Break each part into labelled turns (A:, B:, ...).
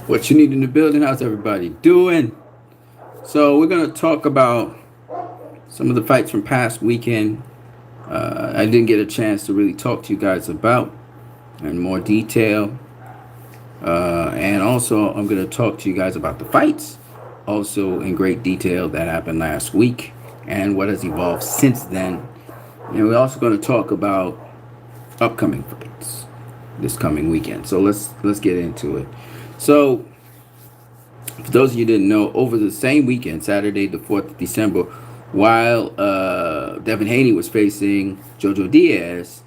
A: What you need in the building? How's everybody doing? So we're gonna talk about some of the fights from past weekend. I didn't get a chance to really talk to you guys about in more detail, and also I'm gonna talk to you guys about the fights, also in great detail that happened last week and what has evolved since then. And we're also gonna talk about upcoming fights this coming weekend. So let's get into it. So for those of you who didn't know, over the same weekend, Saturday the 4th of December, while Devin Haney was facing Jojo Diaz,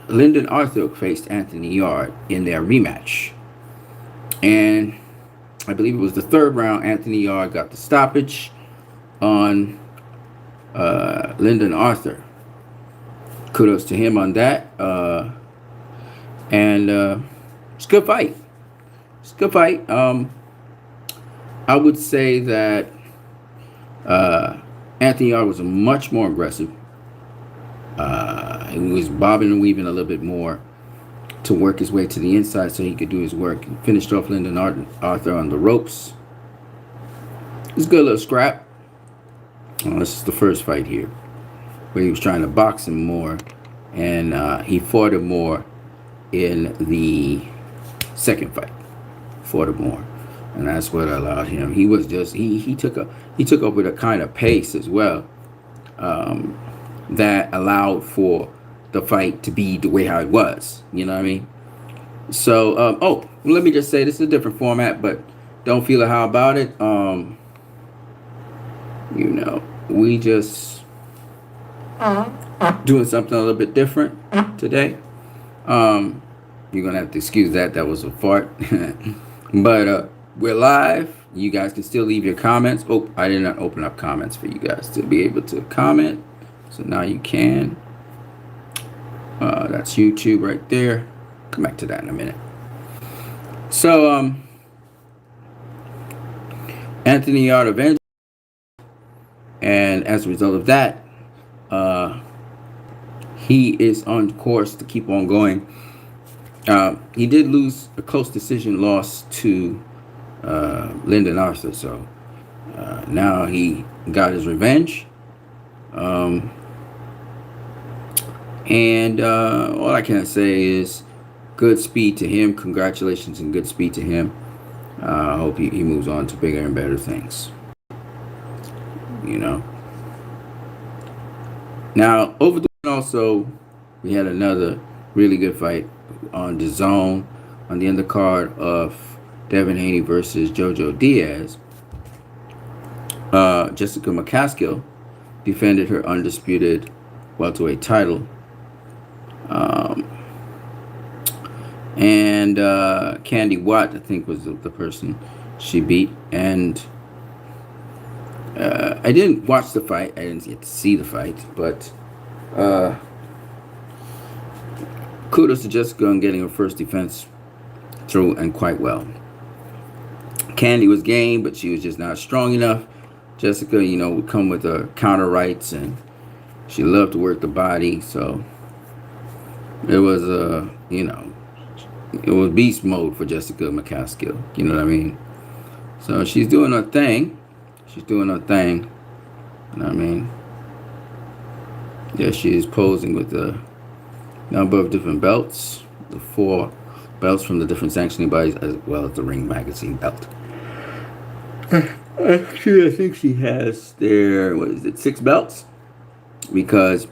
A: Lyndon Arthur faced Anthony Yard in their rematch. And I believe it was the third round, Anthony Yard got the stoppage on Lyndon Arthur. Kudos to him on that. And it's a good fight. It's a good fight. I would say that Anthony Yard was much more aggressive. He was bobbing and weaving a little bit more to work his way to the inside so he could do his work. He finished off Lyndon Arthur on the ropes. It was a good little scrap. This is the first fight here where he was trying to box him more, and he fought him more in the second fight. Fought him more, and that's what allowed him. He was just he took up with a kind of pace as well, that allowed for the fight to be the way how it was. You know what I mean? So let me just say this is a different format, but don't feel how about it. We just doing something a little bit different today. You're gonna have to excuse that. That was a fart. But we're live. You guys can still leave your comments. Oh, I did not open up comments for you guys to be able to comment. So now you can. That's YouTube right there. Come back to that in a minute. So Anthony Yard avenged, and as a result of that, he is on course to keep on going. He did lose a close decision loss to Lyndon Arthur, so now he got his revenge. And all I can say is good speed to him. Congratulations and good speed to him. I hope he moves on to bigger and better things. Now, over the weekend also, we had another really good fight on the zone on the undercard of Devin Haney versus Jojo Diaz. Jessica McCaskill defended her undisputed welterweight title. And Candy Watt, I think, was the person she beat. And I didn't watch the fight. I didn't get to see the fight. But kudos to Jessica on getting her first defense through and quite well. Candy was game, but she was just not strong enough. Jessica, would come with her counter rights, and she loved to work the body. So it was, it was beast mode for Jessica McCaskill. You know what I mean? So she's doing her thing. You know what I mean? Yeah, she is posing with a number of different belts. The 4 belts from the different sanctioning bodies, as well as the Ring Magazine belt. Actually, I think she has 6 belts? Because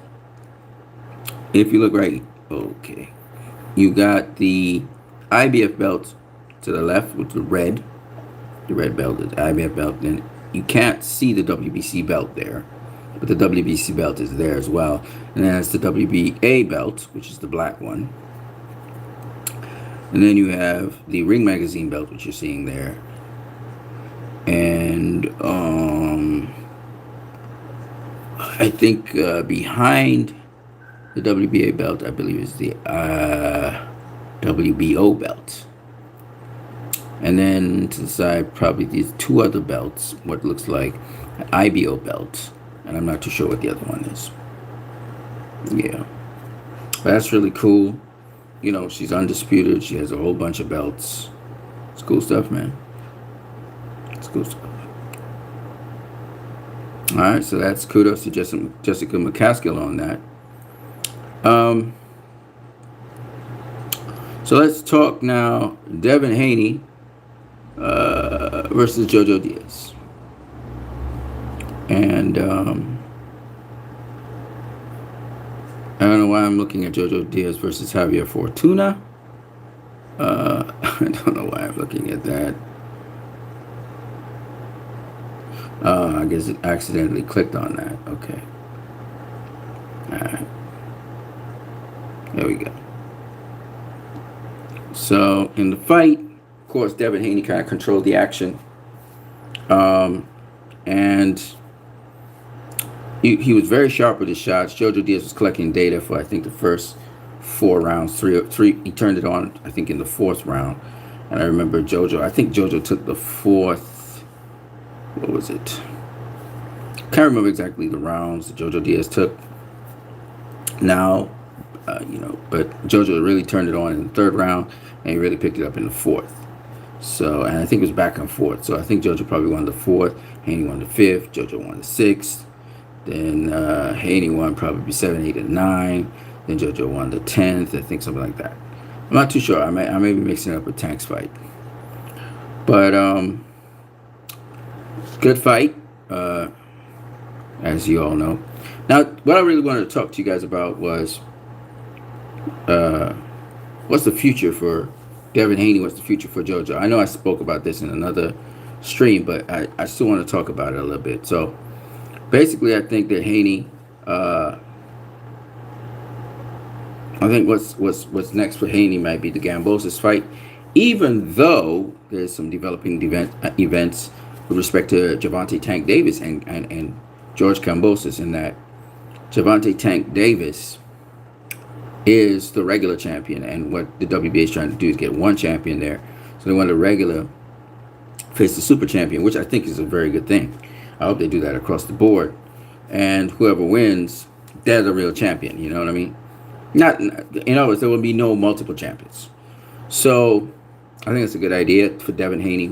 A: if you look right, okay, you got the IBF belt to the left with the red belt is the IBF belt. Then you can't see the WBC belt there, but the WBC belt is there as well. And then it's the WBA belt, which is the black one. And then you have the Ring Magazine belt, which you're seeing there. And I think behind the WBA belt, I believe, is the WBO belt. And then to the side, probably these 2 other belts, what looks like an IBO belt. And I'm not too sure what the other one is. Yeah. But that's really cool. she's undisputed. She has a whole bunch of belts. It's cool stuff, man. It's cool stuff. All right, so that's kudos to Jessica McCaskill on that. So let's talk now. Devin Haney versus Jojo Diaz. And I don't know why I'm looking at Jojo Diaz versus Javier Fortuna. I don't know why I'm looking at that. I guess it accidentally clicked on that. Okay. Alright. There we go. So, in the fight, of course, Devin Haney kind of controlled the action. And he was very sharp with his shots. Jojo Diaz was collecting data for, I think, the first 4 rounds. Three. He turned it on, I think, in the 4th round. And I remember I think Jojo took the 4th. What was it? Can't remember exactly the rounds that Jojo Diaz took. Now, but Jojo really turned it on in the 3rd round, and he really picked it up in the 4th. So, and I think it was back and forth. So I think Jojo probably won the 4th, Haney won the 5th, Jojo won the 6th. Then Haney won probably 7, 8, and 9. Then Jojo won the 10th, I think, something like that. I'm not too sure. I may be mixing it up with Tank's fight. But good fight, as you all know. Now, what I really wanted to talk to you guys about was what's the future for Devin Haney? What's the future for Jojo? I know I spoke about this in another stream, but I still want to talk about it a little bit. So, basically, I think that Haney, I think what's next for Haney might be the Gambosis fight, even though there's some developing events with respect to Gervonta Tank Davis and George Kambosos, in that Gervonta Tank Davis is the regular champion, and what the WBA is trying to do is get one champion there. So they want the regular face the super champion, which I think is a very good thing. I hope they do that across the board, and whoever wins, they're the real champion. You know what I mean? Not, in other words, there will be no multiple champions. So I think it's a good idea for Devin Haney,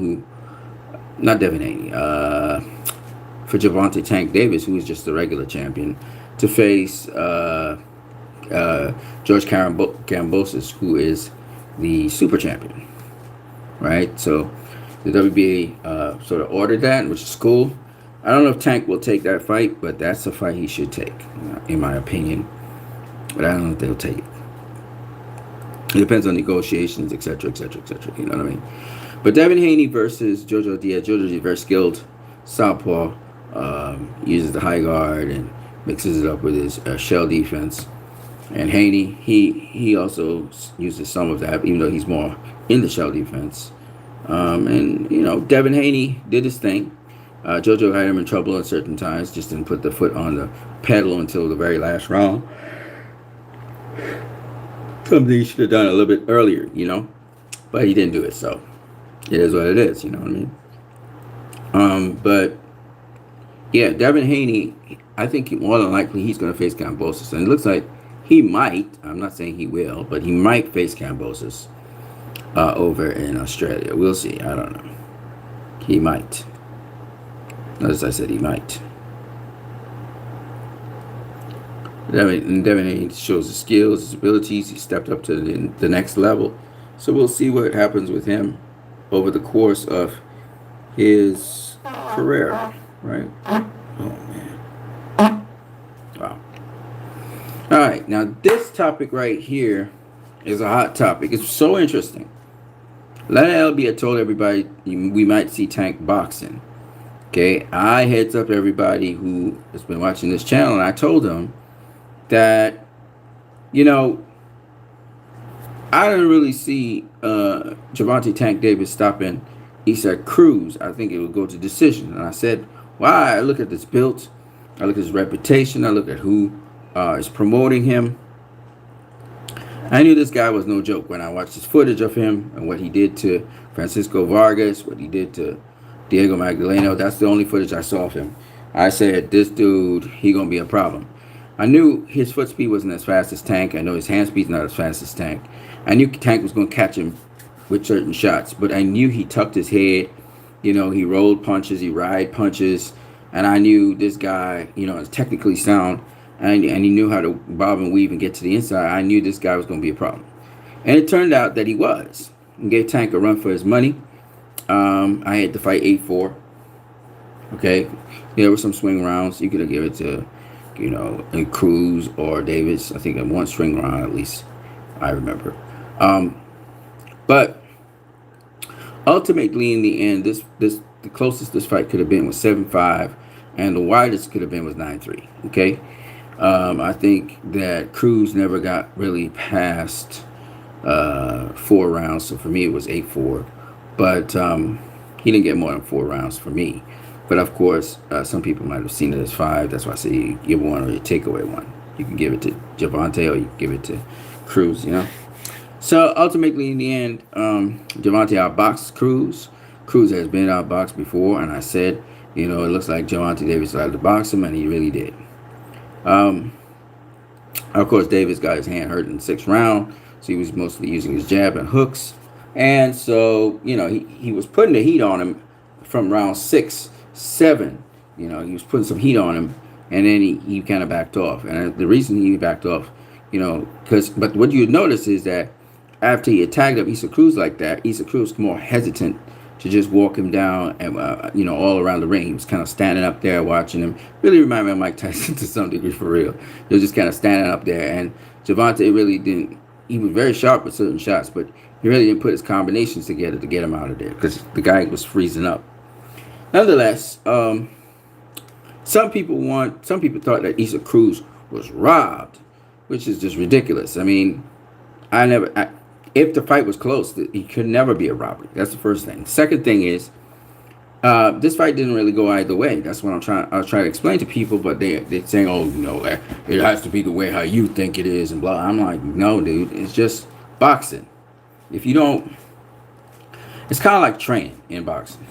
A: for Gervonta Tank Davis, who is just the regular champion, to face George Kambosos, who is the super champion, right? So the WBA sort of ordered that, which is cool. I don't know if Tank will take that fight, but that's a fight he should take, in my opinion. But I don't know if they'll take it. It depends on negotiations, etc., etc., etc. You know what I mean? But Devin Haney versus Jojo Diaz. Jojo is very skilled southpaw. Uses the high guard and mixes it up with his shell defense. And Haney, he also uses some of that, even though he's more in the shell defense. And Devin Haney did his thing. Jojo had him in trouble at certain times. Just didn't put the foot on the pedal until the very last round. Something he should have done a little bit earlier, but he didn't do it. So it is what it is. You know what I mean? But yeah, Devin Haney, I think more than likely he's going to face Kambosos, and it looks like he might. I'm not saying he will, but he might face Kambosos over in Australia. We'll see. I don't know. He might. As I said, he might. Devin Haney shows his skills, his abilities. He stepped up to the next level. So we'll see what happens with him over the course of his career, right? Oh, man. Wow. All right. Now, this topic right here is a hot topic. It's so interesting. Lana Elby had told everybody we might see Tank boxing. Okay? I heads up everybody who has been watching this channel, and I told them that, I didn't really see Gervonta Tank Davis stopping Isaac Cruz. I think it would go to decision. And I said, why? I look at this build. I look at his reputation. I look at who is promoting him. I knew this guy was no joke when I watched this footage of him and what he did to Francisco Vargas, what he did to Diego Magdaleno. That's the only footage I saw of him. I said, this dude, he going to be a problem. I knew his foot speed wasn't as fast as Tank. I know his hand speed's not as fast as Tank. I knew Tank was going to catch him with certain shots, but I knew he tucked his head. He rolled punches, he ride punches, and I knew this guy, is technically sound, and he knew how to bob and weave and get to the inside. I knew this guy was going to be a problem. And it turned out that he was. And gave Tank a run for his money. I had to fight 8-4. Okay, there were some swing rounds. You could have given it to, Cruz or Davis. I think one swing round at least. I remember. But ultimately, in the end, the closest this fight could have been was 7-5, and the widest could have been was 9-3. Okay, I think that Cruz never got really past 4 rounds, so for me it was 8-4. But he didn't get more than 4 rounds for me. But of course, some people might have seen it as 5. That's why I say you give one or you take away one. You can give it to Gervonta or you can give it to Cruz, So ultimately, in the end, Gervonta outboxed Cruz. Cruz has been outboxed before, and I said, it looks like Gervonta Davis tried to box him, and he really did. Of course, Davis got his hand hurt in the 6th round, so he was mostly using his jab and hooks. And so, he was putting the heat on him from round 6, 7. He was putting some heat on him, and then he kind of backed off. And the reason he backed off, but what you notice is that after he attacked up Issa Cruz like that, Issa Cruz was more hesitant to just walk him down and, all around the ring. He was kind of standing up there watching him. Really reminded me of Mike Tyson to some degree, for real. He was just kind of standing up there. And Gervonta really didn't, he was very sharp with certain shots, but he really didn't put his combinations together to get him out of there because the guy was freezing up. Nonetheless, some people thought that Issa Cruz was robbed, which is just ridiculous. I mean, if the fight was close, it could never be a robbery. That's the first thing. Second thing is, this fight didn't really go either way. That's what I was trying to explain to people, but they're saying, it has to be the way how you think it is, and blah. I'm like, no, dude, it's just boxing. If you don't, it's kind of like training in boxing.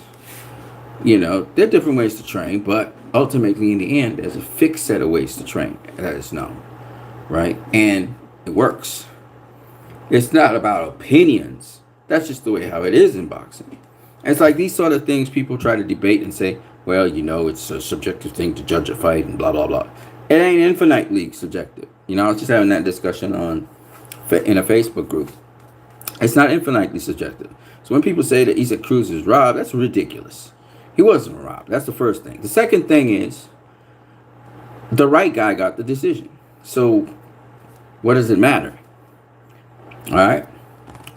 A: There are different ways to train, but ultimately, in the end, there's a fixed set of ways to train that is known, right? And it works. It's not about opinions. That's just the way how it is in boxing. And it's like these sort of things people try to debate and say, well, it's a subjective thing to judge a fight and blah, blah, blah. It ain't infinitely subjective. I was just having that discussion in a Facebook group. It's not infinitely subjective. So when people say that Issa Cruz is robbed, that's ridiculous. He wasn't robbed. That's the first thing. The second thing is the right guy got the decision. So what does it matter? All right.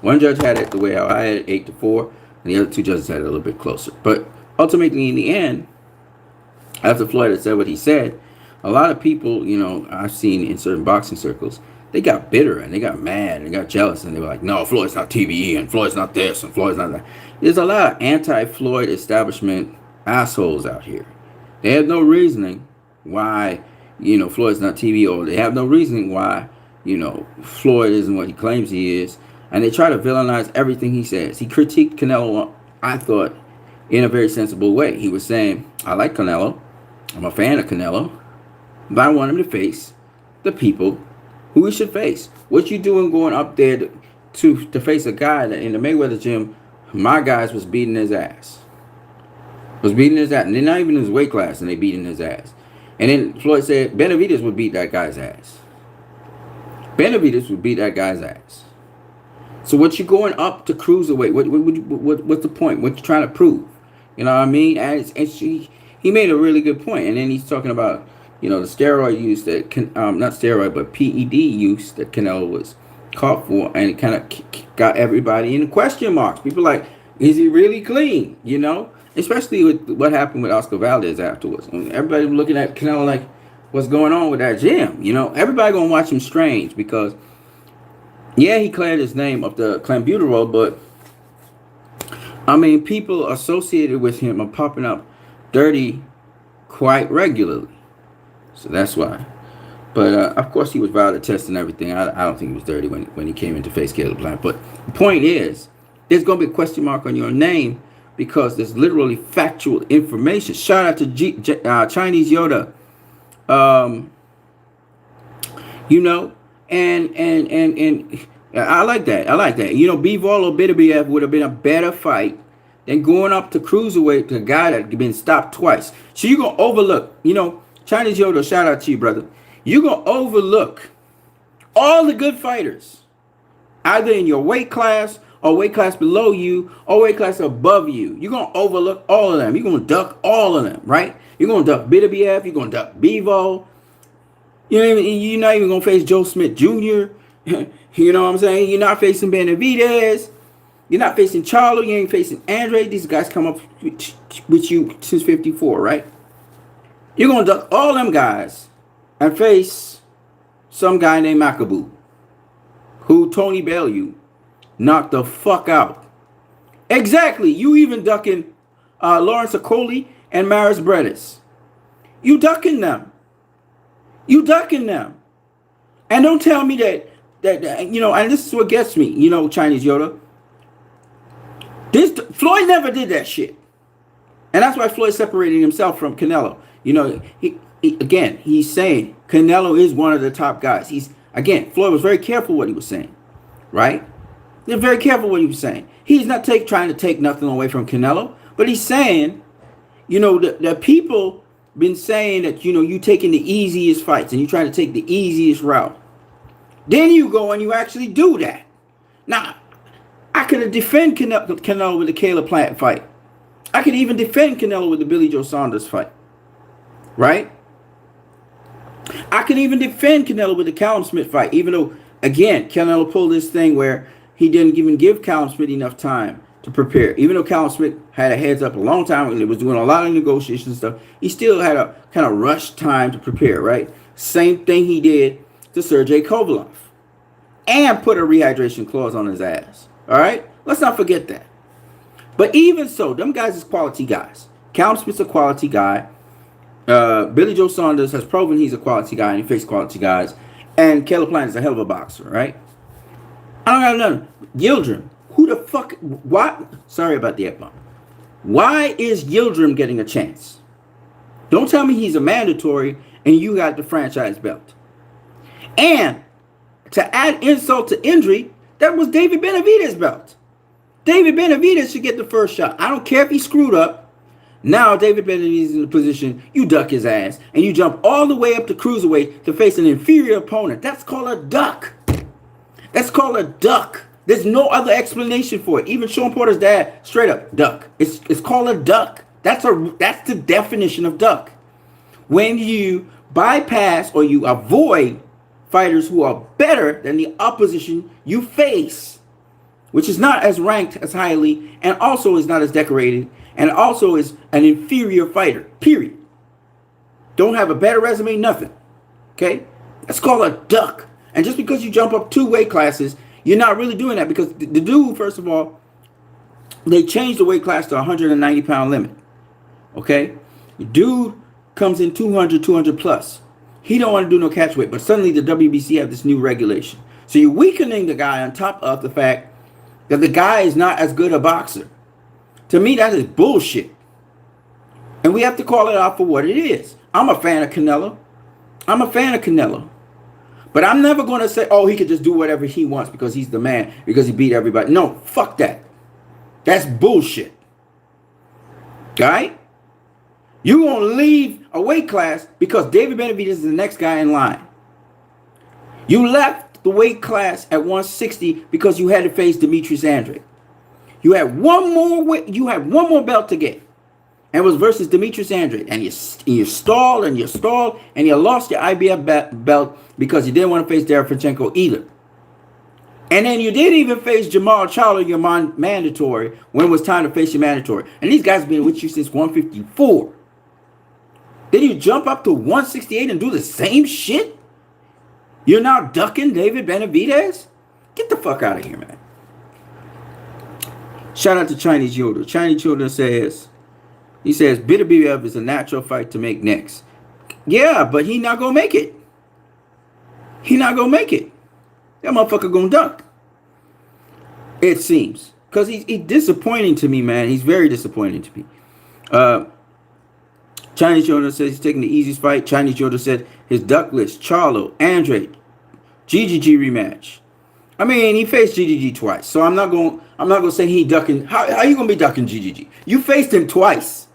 A: One judge had it the way how I had it, 8-4, and the other 2 judges had it a little bit closer. But ultimately, in the end, after Floyd had said what he said, a lot of people, I've seen in certain boxing circles, they got bitter and they got mad and they got jealous and they were like, no, Floyd's not TBE and Floyd's not this and Floyd's not that. There's a lot of anti-Floyd establishment assholes out here. They have no reasoning why, Floyd's not TBE, or they have no reasoning why, Floyd isn't what he claims he is. And they try to villainize everything he says. He critiqued Canelo, I thought, in a very sensible way. He was saying, I like Canelo. I'm a fan of Canelo. But I want him to face the people who he should face. What you doing going up there to face a guy that in the Mayweather gym, my guys was beating his ass. And they're not even in his weight class and they beating his ass. And then Floyd said Benavidez would beat that guy's ass. So what you going up to cruiserweight? What's the point? What you trying to prove? You know what I mean? And he made a really good point. And then he's talking about, the steroid use that not steroid, but PED use that Canelo was caught for, and it kind of got everybody in question marks. People like, is he really clean? Especially with what happened with Oscar Valdez afterwards. Everybody looking at Canelo like, what's going on with that gym? Everybody gonna watch him strange because, yeah, he cleared his name of the clenbuterol, but people associated with him are popping up dirty quite regularly. So that's why. But of course he was violent test and everything. I don't think he was dirty when he came in to face Caleb Plant. But the point is, there's gonna be a question mark on your name because there's literally factual information. Shout out to Chinese Yoda. You know, and I like that. I like that. You know, Bivol or Bitterbiev would have been a better fight than going up to cruiserweight to a guy that had been stopped twice. So you're gonna overlook, you know, Chinese Yoda, shout out to you, brother. You're gonna overlook all the good fighters, either in your weight class or weight class below you or weight class above you. You're gonna overlook all of them. You're gonna duck all of them, right? You're gonna duck Bitterbiev, you're gonna duck Bivol. You're not even gonna face Joe Smith Jr. You know what I'm saying? You're not facing Benavidez. You're not facing Charlo. You ain't facing Andre. These guys come up with you since 54, right? You're going to duck all them guys and face some guy named Makabu, who Tony Bellew knocked the fuck out. Exactly. You even ducking Lawrence Okoli and Maris Bredis. You ducking them. You ducking them. And don't tell me that, you know, and this is what gets me, you know, Chinese Yoda. Floyd never did that shit. And that's why Floyd separated himself from Canelo. You know, he's saying Canelo is one of the top guys. Floyd was very careful what he was saying, right? They're very careful what he was saying. He's not trying to take nothing away from Canelo, but he's saying, you know, the people been saying that, you know, you taking the easiest fights and you trying to take the easiest route. Then you go and you actually do that. Now, I could defend Canelo with the Caleb Plant fight. I could even defend Canelo with the Billy Joe Saunders fight. Right? I could even defend Canelo with the Callum Smith fight, even though, again, Canelo pulled this thing where he didn't even give Callum Smith enough time to prepare. Even though Callum Smith had a heads up a long time and was doing a lot of negotiations and stuff, he still had a kind of rushed time to prepare, right? Same thing he did to Sergey Kovalev. And put a rehydration clause on his ass. All right? Let's not forget that. But even so, them guys is quality guys. Callum Smith's a quality guy. Billy Joe Saunders has proven he's a quality guy and he faced quality guys. And Caleb Plant is a hell of a boxer, right? I don't got nothing. Yildirim. Who the fuck? Why? Sorry about the F-bomb. Why is Yildirim getting a chance? Don't tell me he's a mandatory and you got the franchise belt. And to add insult to injury, that was David Benavidez' belt. David Benavidez should get the first shot. I don't care if he screwed up. Now David Benavidez is in the position, you duck his ass, and you jump all the way up to cruiserweight to face an inferior opponent. That's called a duck. That's called a duck. There's no other explanation for it. Even Sean Porter's dad, straight up, duck. It's called a duck. That's the definition of duck. When you bypass or you avoid fighters who are better than the opposition you face, which is not as ranked as highly and also is not as decorated and also is an inferior fighter, period. Don't have a better resume, nothing. Okay? That's called a duck. And just because you jump up 2 weight classes, you're not really doing that because the dude, first of all, they changed the weight class to 190-pound limit. Okay? The dude comes in 200 plus. He don't want to do no catch weight, but suddenly the WBC have this new regulation. So you're weakening the guy on top of the fact that the guy is not as good a boxer. To me, that is bullshit. And we have to call it out for what it is. I'm a fan of Canelo. But I'm never going to say, oh, he could just do whatever he wants because he's the man, because he beat everybody. No, fuck that. That's bullshit. All right? You're going to leave a weight class because David Benavidez is the next guy in line. You left the weight class at 160 because you had to face Demetrius Andrade. You had one more belt to get. And it was versus Demetrius Andrade. And you stalled and you stalled and you lost your IBF belt because you didn't want to face Derek Franchenko either. And then you didn't even face Jamal Charlo, your mandatory, when it was time to face your mandatory. And these guys have been with you since 154. Then you jump up to 168 and do the same shit? You're now ducking David Benavidez? Get the fuck out of here, man. Shout out to Chinese Yoda. Chinese Yoda says, Bitterbiev is a natural fight to make next. Yeah, but he not gonna make it. That motherfucker gonna duck. It seems. Because he's disappointing to me, man. He's very disappointing to me. Chinese Yoda says he's taking the easiest fight. Chinese Yoda said his duck list, Charlo, Andrade, GGG rematch. I mean, he faced GGG twice, so I'm not gonna say he ducking. How you gonna be ducking GGG? You faced him twice.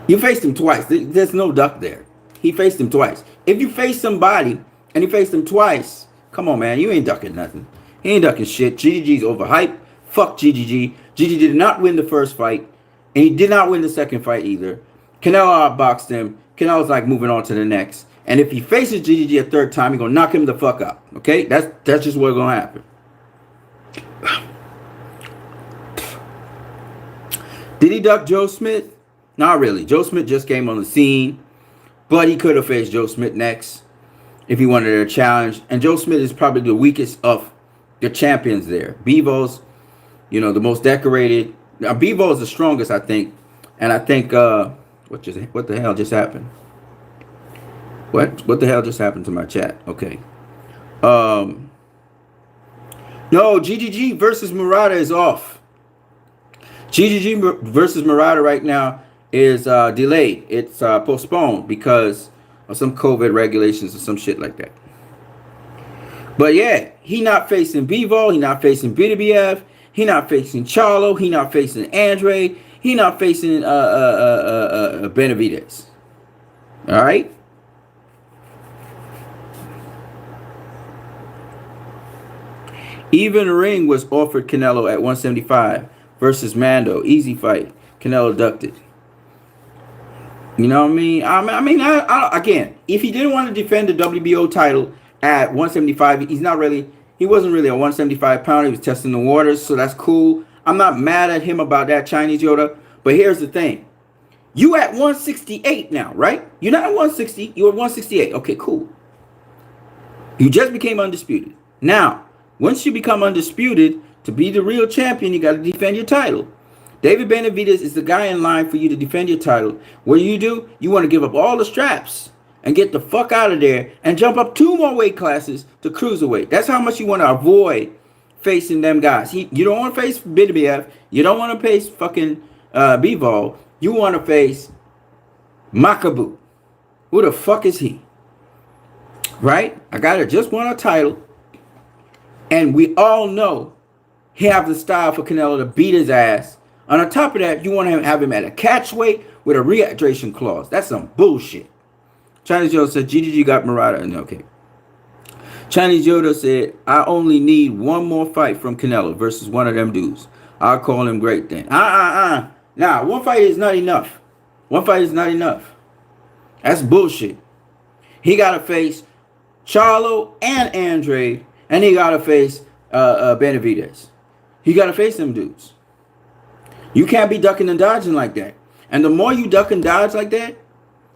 A: You faced him twice. There's no duck there. He faced him twice. If you face somebody and you faced him twice, come on, man, you ain't ducking nothing. He ain't ducking shit. GGG's overhyped. Fuck GGG. GGG did not win the first fight, and he did not win the second fight either. Canelo outboxed him. Canelo's like moving on to the next. And if he faces GGG a third time, he's gonna knock him the fuck out. Okay, that's just what's gonna happen. Did he duck Joe Smith? Not really. Joe Smith just came on the scene, but he could have faced Joe Smith next if he wanted a challenge. And Joe Smith is probably the weakest of the champions there. Bevo's, the most decorated. Now, Bevo is the strongest, I think. And I think what the hell just happened? What the hell just happened to my chat? Okay. No, GGG versus Murada is off. GGG versus Murada right now is delayed. It's postponed because of some COVID regulations or some shit like that. But yeah, he not facing Bevo. He not facing Bidibiev. He not facing Charlo. He not facing Andre. He not facing Benavidez. All right. Even Ring was offered Canelo at 175 versus Mando. Easy fight. Canelo ducked it. You know what I mean? Again, if he didn't want to defend the WBO title at 175, he wasn't really a 175 pounder. He was testing the waters, so that's cool. I'm not mad at him about that, Chinese Yoda. But here's the thing. You at 168 now, right? You're not at 160. You're at 168. Okay, cool. You just became undisputed. Now, once you become undisputed, to be the real champion, you got to defend your title. David Benavidez is the guy in line for you to defend your title. What do? You want to give up all the straps and get the fuck out of there and jump up 2 more weight classes to cruiserweight. That's how much you want to avoid facing them guys. You don't want to face Bidibiev. You don't want to face fucking Bivol. You want to face Makabu. Who the fuck is he? Right? A guy that just won a title. And we all know he have the style for Canelo to beat his ass. And on top of that, you want to have him at a catch weight with a rehydration clause. That's some bullshit. Chinese Yoda said, GGG got Murada. Okay. Chinese Yoda said, I only need one more fight from Canelo versus one of them dudes. I'll call him great then. Nah, one fight is not enough. One fight is not enough. That's bullshit. He got to face Charlo and Andre, and he got to face Benavidez. He got to face them dudes. You can't be ducking and dodging like that. And the more you duck and dodge like that,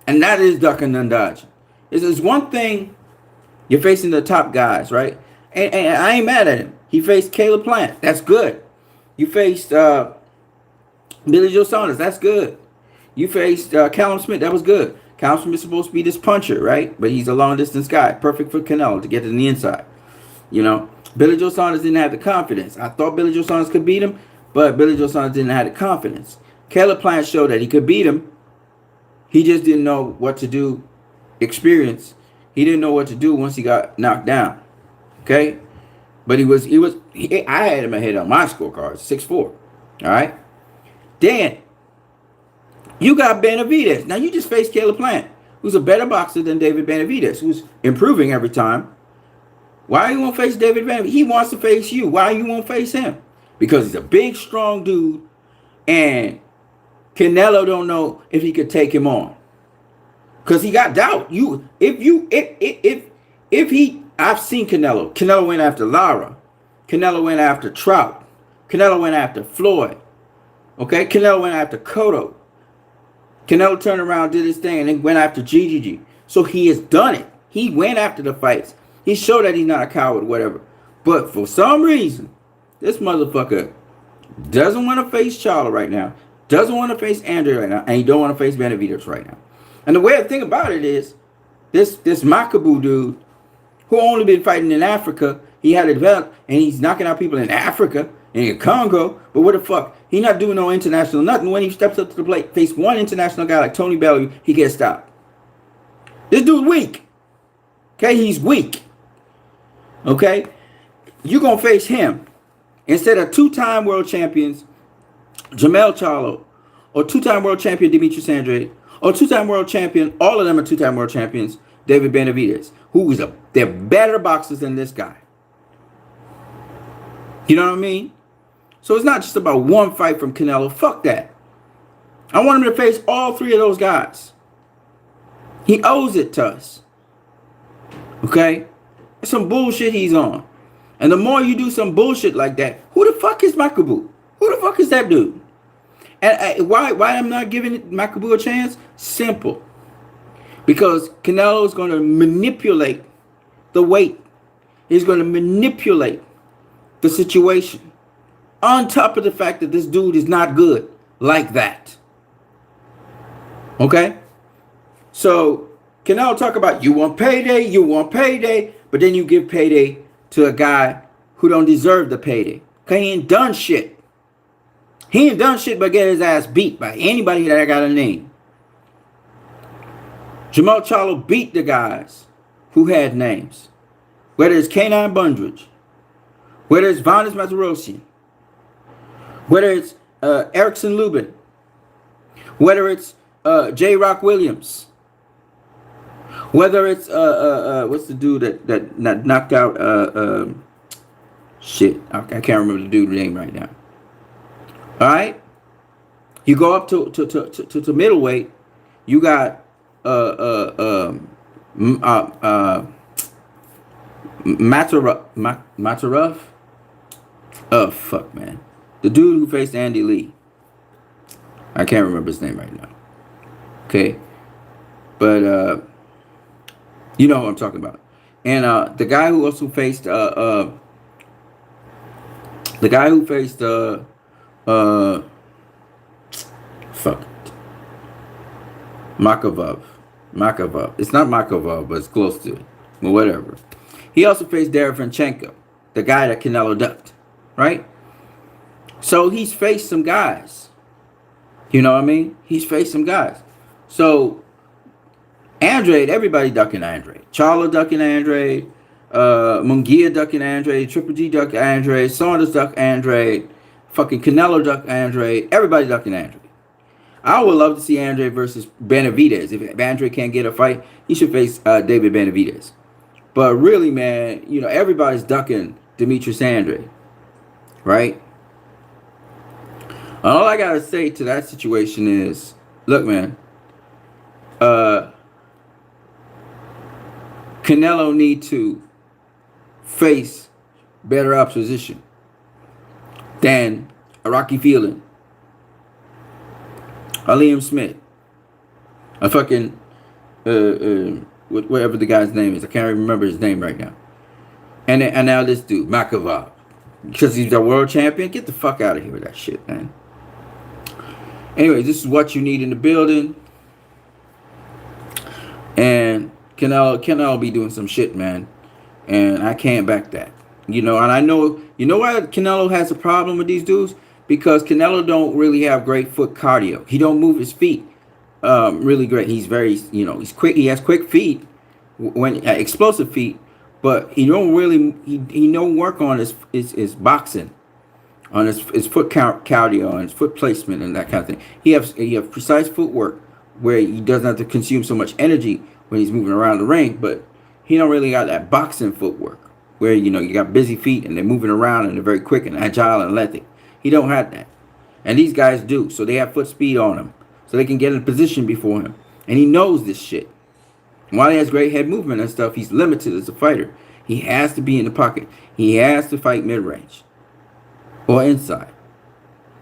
A: and that is ducking and dodging. It's one thing you're facing the top guys, right? And I ain't mad at him. He faced Caleb Plant. That's good. You faced Billy Joe Saunders. That's good. You faced Callum Smith. That was good. Callum Smith is supposed to be this puncher, right? But he's a long-distance guy. Perfect for Canelo to get to the inside. Billy Joe Saunders didn't have the confidence. I thought Billy Joe Saunders could beat him, but Billy Joe Saunders didn't have the confidence. Caleb Plant showed that he could beat him. He just didn't know what to do. Experience. He didn't know what to do once he got knocked down. Okay? But I had him ahead on my scorecard, 6-4. All right? Then, you got Benavidez. Now, you just faced Caleb Plant, who's a better boxer than David Benavidez, who's improving every time. Why you won't face David Benavidez? He wants to face you. Why you won't face him? Because he's a big, strong dude, and Canelo don't know if he could take him on. Because he got doubt. I've seen Canelo. Canelo went after Lara. Canelo went after Trout. Canelo went after Floyd. Okay? Canelo went after Cotto. Canelo turned around, did his thing, and then went after GGG. So he has done it. He went after the fights. He showed that he's not a coward, whatever. But for some reason, this motherfucker doesn't want to face Charlo right now. Doesn't want to face Andre right now. And he don't want to face Benavidez right now. And the weird thing about it is, this Makabu dude, who only been fighting in Africa, he had it developed, and he's knocking out people in Africa, and in Congo, but what the fuck? He not doing no international nothing. When he steps up to the plate, face one international guy like Tony Bellew, he gets stopped. This dude weak. Okay, he's weak. Okay? You're going to face him instead of two-time world champions Jamel Charlo, or two-time world champion Demetrius Andrade, or two-time world champion, all of them are two-time world champions, David Benavidez, who is they're better boxers than this guy. You know what I mean? So it's not just about one fight from Canelo. Fuck that. I want him to face all three of those guys. He owes it to us. Okay? That's some bullshit he's on. And the more you do some bullshit like that, who the fuck is Makabu? Who the fuck is that dude? And why I'm not giving Makabu a chance? Simple. Because Canelo is going to manipulate the weight. He's going to manipulate the situation. On top of the fact that this dude is not good like that. Okay? So, Canelo talk about you want payday, but then you give payday to a guy who don't deserve the payday. Because he ain't done shit. He ain't done shit but get his ass beat by anybody that I got a name. Jamal Charlo beat the guys who had names. Whether it's K9 Bundridge, whether it's Vanis Matarosian, whether it's Erickson Lubin, whether it's J. Rock Williams, whether it's what's the dude that knocked out shit, I can't remember the dude's name right now. All right, you go up to middleweight. You got Matarov. Oh fuck, man, the dude who faced Andy Lee. I can't remember his name right now. Okay, but you know what I'm talking about. And the guy who also faced fuck it. Makavov. It's not Makavov, but it's close to it. But whatever. He also faced Derevyanchenko, the guy that Canelo ducked. Right? So he's faced some guys. You know what I mean? He's faced some guys. So Andrade, everybody ducking Andrade. Charlo ducking Andrade. Munguia ducking Andrade. Triple G duck Andrade. Saunders duck Andrade. Fucking Canelo duck Andrade. Everybody ducking Andrade. I would love to see Andrade versus Benavidez. If Andrade can't get a fight, he should face David Benavidez. But really, man, you know, everybody's ducking Demetrius Andrade. Right? All I gotta say to that situation is, look, man, Canelo need to face better opposition than a Rocky Fielding, a Liam Smith, a fucking whatever the guy's name is. I can't remember his name right now. And now this dude, Makavov, because he's a world champion. Get the fuck out of here with that shit, man. Anyway, this is what you need in the building. And Canelo be doing some shit, man. And I can't back that. You know, and I know, you know why Canelo has a problem with these dudes? Because Canelo don't really have great foot cardio. He don't move his feet really great. He's very, you know, he's quick. He has quick feet, when explosive feet, but he don't really, he don't work on his boxing, on his foot cardio, on his foot placement and that kind of thing. He have precise footwork where he doesn't have to consume so much energy when he's moving around the ring, but he don't really got that boxing footwork where, you know, you got busy feet and they're moving around and they're very quick and agile and athletic. He don't have that. And these guys do. So they have foot speed on him. So they can get in position before him. And he knows this shit. And while he has great head movement and stuff, he's limited as a fighter. He has to be in the pocket. He has to fight mid-range or inside.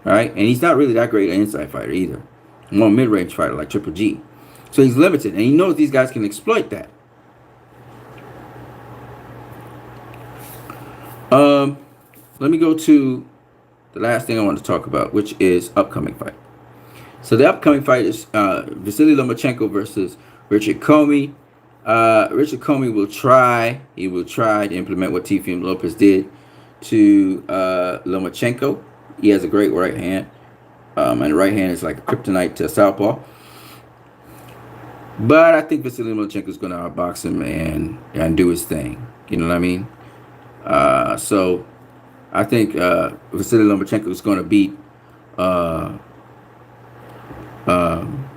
A: All right? And he's not really that great an inside fighter either. More mid-range fighter like Triple G. So he's limited. And he knows these guys can exploit that. Let me go to the last thing I want to talk about, which is upcoming fight. So the upcoming fight is Vasily Lomochenko versus Richard Comey. Richard Comey will try to implement what Teofimo Lopez did to Lomochenko. He has a great right hand. And the right hand is like a kryptonite to southpaw. But I think Vasily Lomochenko is going to outbox him and do his thing. You know what I mean? So I think Vasily Lomochenko is going to beat uh, um,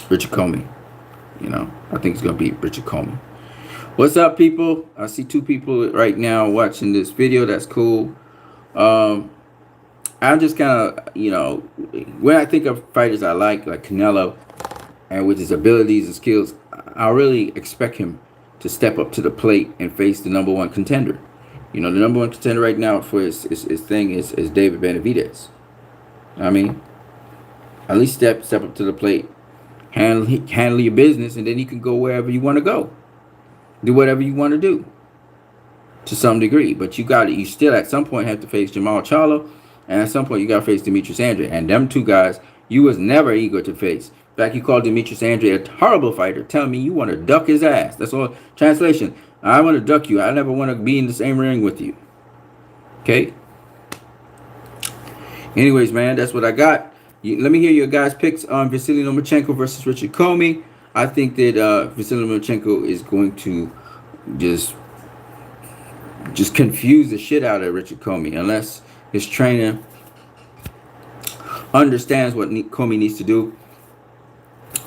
A: Richard Comey. You know, I think he's going to beat Richard Comey. What's up, people? I see 2 people right now watching this video. That's cool. I'm just kind of, you know, when I think of fighters I like Canelo, and with his abilities and skills, I really expect him to step up to the plate and face the #1 contender. You know, the #1 contender right now for his thing is David Benavidez. I mean, at least step up to the plate, handle your business, and then you can go wherever you want to go. Do whatever you want to do to some degree. But you still at some point have to face Jamal Charlo, and at some point you got to face Demetrius Andre. And them 2 guys, you was never eager to face. In fact, you called Demetrius Andre a horrible fighter, telling me you want to duck his ass. That's all. Translation, I want to duck you. I never want to be in the same ring with you. Okay? Anyways, man, that's what I got. Let me hear your guys' picks on Vasily Lomochenko versus Richard Comey. I think that Vasily Lomochenko is going to just confuse the shit out of Richard Comey unless his trainer understands what Comey needs to do,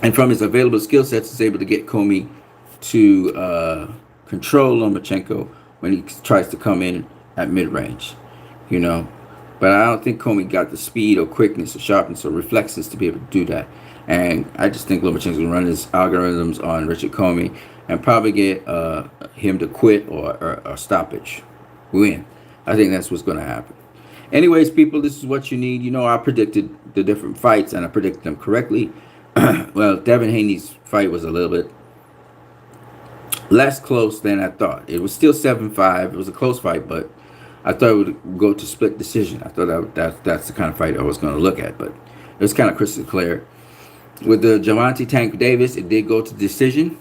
A: and from his available skill sets is able to get Comey to control Lomochenko when he tries to come in at mid-range, you know. But I don't think Comey got the speed or quickness or sharpness or reflexes to be able to do that. And I just think Lomachenko's going to run his algorithms on Richard Comey and probably get him to quit or stoppage. Win. I think that's what's going to happen. Anyways, people, this is what you need. You know, I predicted the different fights, and I predicted them correctly. Well, Devin Haney's fight was a little bit less close than I thought. It was still 7-5. It was a close fight, but I thought it would go to split decision. I thought that's the kind of fight I was going to look at, but it was kind of crystal clear. With the Gervonta Tank Davis, it did go to decision.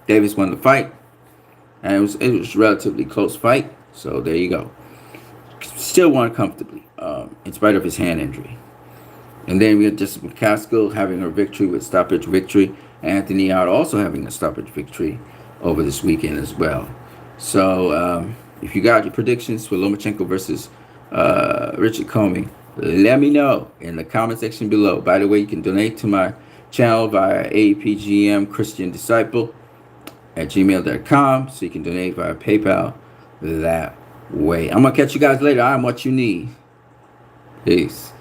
A: Davis won the fight, and it was a relatively close fight. So there you go. Still won comfortably, in spite of his hand injury. And then we had Jessica McCaskill having her victory with stoppage victory. Anthony Out also having a stoppage victory over this weekend as well. So if you got your predictions for Lomachenko versus Richard Comey, let me know in the comment section below. By the way, you can donate to my channel via APGM Christian Disciple at gmail.com. So you can donate via PayPal that way. I'm going to catch you guys later. I'm what you need. Peace.